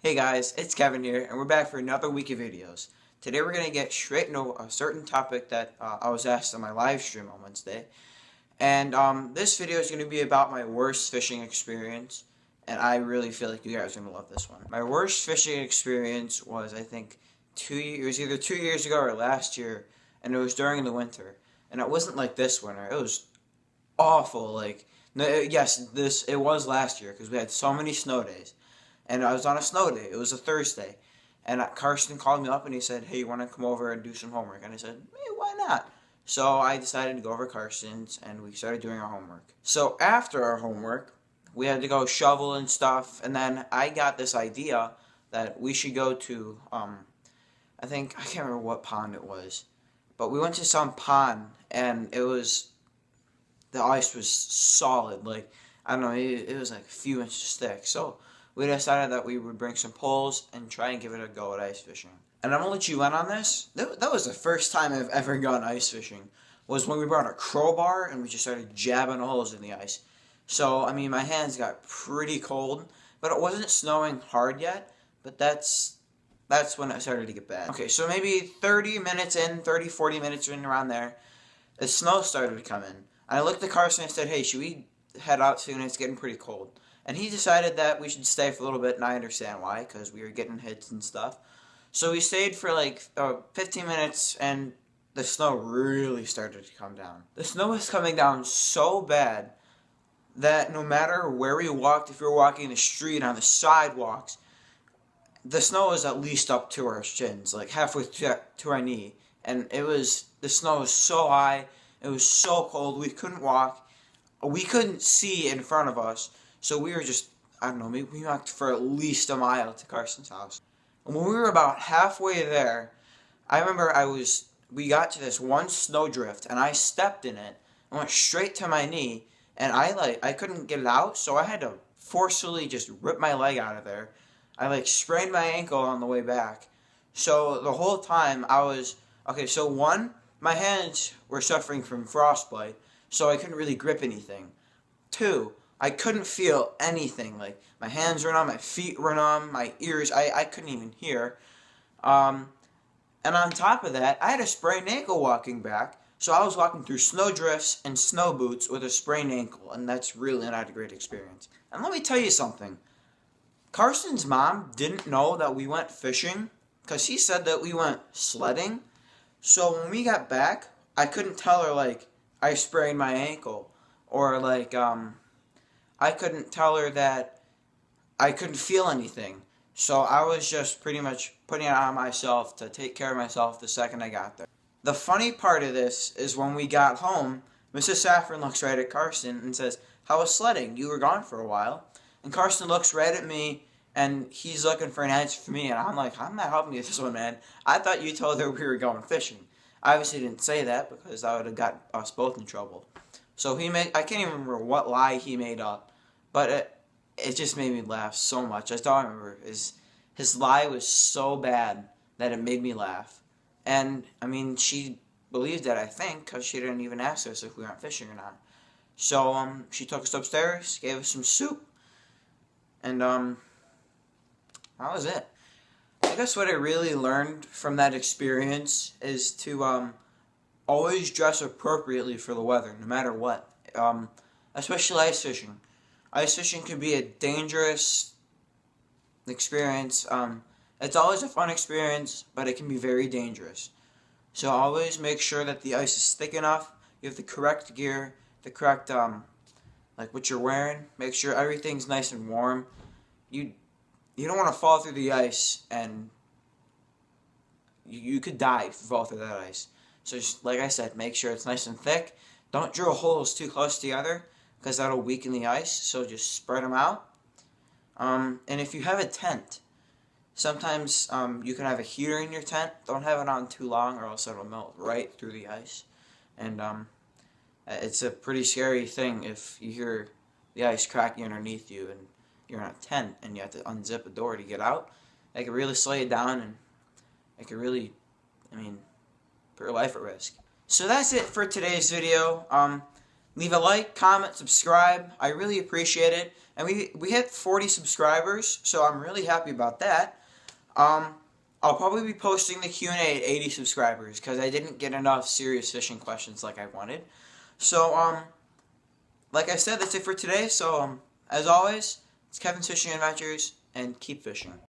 Hey guys, it's Kevin here, and we're back for another week of videos. Today we're going to get straight into a certain topic that I was asked on my live stream on Wednesday. And this video is going to be about my worst fishing experience, and I really feel like you guys are going to love this one. My worst fishing experience was, I think, it was either 2 years ago or last year, and it was during the winter. And it wasn't like this winter, it was awful. Like, no, it was last year, because we had so many snow days. And I was on a snow day. It was a Thursday. And Carsten called me up and he said, "Hey, you want to come over and do some homework?" And I said, "Hey, why not?" So I decided to go over Carsten's and we started doing our homework. So after our homework, we had to go shovel and stuff. And then I got this idea that we should go to, I can't remember what pond it was. But we went to some pond and the ice was solid. Like, I don't know, it was like a few inches thick. So we decided that we would bring some poles and try and give it a go at ice fishing. And I'm going to let you in on this. That was the first time I've ever gone ice fishing, was when we brought a crowbar and we just started jabbing holes in the ice. So, I mean, my hands got pretty cold, but it wasn't snowing hard yet, but that's when it started to get bad. Okay, so maybe 30 minutes in, 30, 40 minutes in, around there, the snow started to come in. And I looked at Carson and said, "Hey, should we head out soon? It's getting pretty cold." And he decided that we should stay for a little bit, and I understand why, because we were getting hits and stuff. So we stayed for like 15 minutes, and the snow really started to come down. The snow was coming down so bad that no matter where we walked, if we were walking the street, on the sidewalks, the snow was at least up to our shins, like halfway to our knee. And the snow was so high, it was so cold, we couldn't walk, we couldn't see in front of us. So we were just, I don't know, maybe we walked for at least a mile to Carson's house. And when we were about halfway there, I remember we got to this one snowdrift, and I stepped in it, and went straight to my knee, and I couldn't get it out, so I had to forcefully just rip my leg out of there. I sprained my ankle on the way back. So the whole time so one, my hands were suffering from frostbite, so I couldn't really grip anything. Two, I couldn't feel anything. Like, my hands were numb, my feet were numb, my ears, I couldn't even hear. And on top of that, I had a sprained ankle walking back, so I was walking through snowdrifts and snow boots with a sprained ankle, and that's really not a great experience. And let me tell you something. Carson's mom didn't know that we went fishing, because he said that we went sledding. So when we got back, I couldn't tell her, I sprained my ankle, or, I couldn't tell her that I couldn't feel anything. So I was just pretty much putting it on myself to take care of myself the second I got there. The funny part of this is when we got home, Mrs. Saffron looks right at Carson and says, "How was sledding? You were gone for a while." And Carson looks right at me, and he's looking for an answer for me, and I'm like, "I'm not helping you with this one, man. I thought you told her we were going fishing." I obviously didn't say that, because that would have got us both in trouble. So I can't even remember what lie he made up, but it just made me laugh so much. That's all I remember, is his lie was so bad that it made me laugh. And, I mean, she believed that, I think, because she didn't even ask us if we went fishing or not. So, she took us upstairs, gave us some soup, and, that was it. I guess what I really learned from that experience is to, always dress appropriately for the weather, no matter what. Especially ice fishing. Ice fishing can be a dangerous experience. It's always a fun experience, but it can be very dangerous. So always make sure that the ice is thick enough, you have the correct gear, the correct, what you're wearing. Make sure everything's nice and warm. You don't want to fall through the ice, and you could die if you fall through that ice. So just, like I said, make sure it's nice and thick. Don't drill holes too close together, because that'll weaken the ice, so just spread them out. And if you have a tent, sometimes you can have a heater in your tent. Don't have it on too long, or else it'll melt right through the ice. And it's a pretty scary thing if you hear the ice cracking underneath you, and you're in a tent, and you have to unzip a door to get out. It can really slow you down, and it can really, put your life at risk. So that's it for today's video. Leave a like, comment, subscribe. I really appreciate it. And we hit 40 subscribers, so I'm really happy about that. I'll probably be posting the Q&A at 80 subscribers because I didn't get enough serious fishing questions like I wanted. So, like I said, that's it for today. So, as always, it's Kevin's Fishing Adventures, and keep fishing.